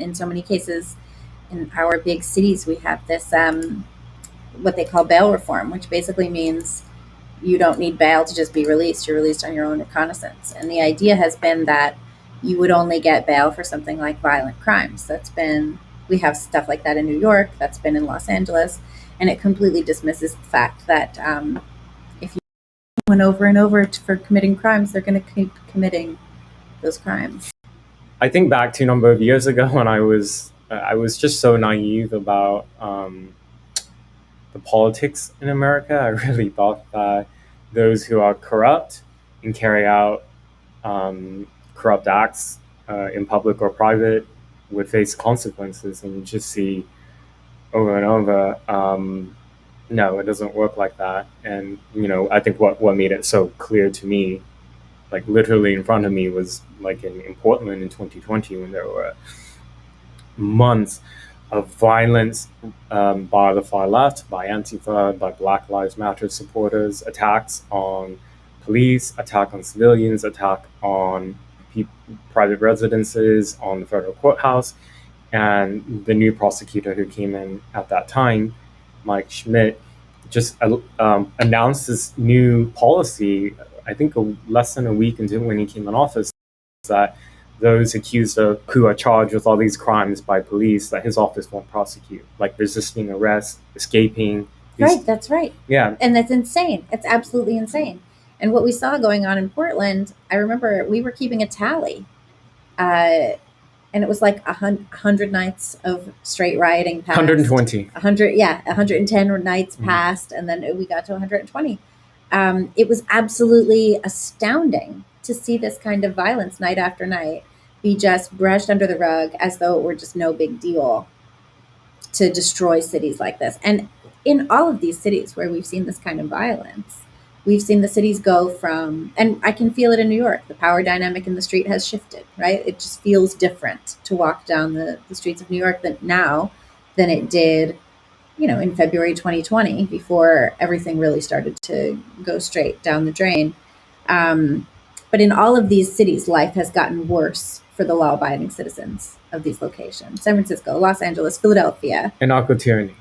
in so many cases in our big cities, we have this what they call bail reform, which basically means you don't need bail to just be released. You're released on your own recognizance. And the idea has been that you would only get bail for something like violent crimes. We have stuff like that in New York, that's been in Los Angeles, and it completely dismisses the fact that if you went over and over for committing crimes, they're going to keep committing those crimes. I think back to a number of years ago when I was just so naive about the politics in America. I really thought that those who are corrupt and carry out corrupt acts in public or private would face consequences, and you just see over and over, no, it doesn't work like that. And I think what made it so clear to me, like literally in front of me, was like in Portland in 2020 when there were months of violence by the far left, by Antifa, by Black Lives Matter supporters, attacks on police, attack on civilians, attack on private residences, on the federal courthouse. And the new prosecutor who came in at that time, Mike Schmidt, just announced this new policy, I think less than a week into when he came in office, that those accused of who are charged with all these crimes by police, that his office won't prosecute, like resisting arrest, escaping. Right, that's right. Yeah. And that's insane. It's absolutely insane. And what we saw going on in Portland, I remember we were keeping a tally. And it was like 100 nights of straight rioting passed. 120. 110 nights passed, and then we got to 120. It was absolutely astounding to see this kind of violence night after night be just brushed under the rug as though it were just no big deal to destroy cities like this. And in all of these cities where we've seen this kind of violence, we've seen the cities go from, and I can feel it in New York, the power dynamic in the street has shifted, right? It just feels different to walk down the streets of New York than it did, in February 2020, before everything really started to go straight down the drain. But in all of these cities, life has gotten worse for the law-abiding citizens of these locations. San Francisco, Los Angeles, Philadelphia. Anarcho-tyranny.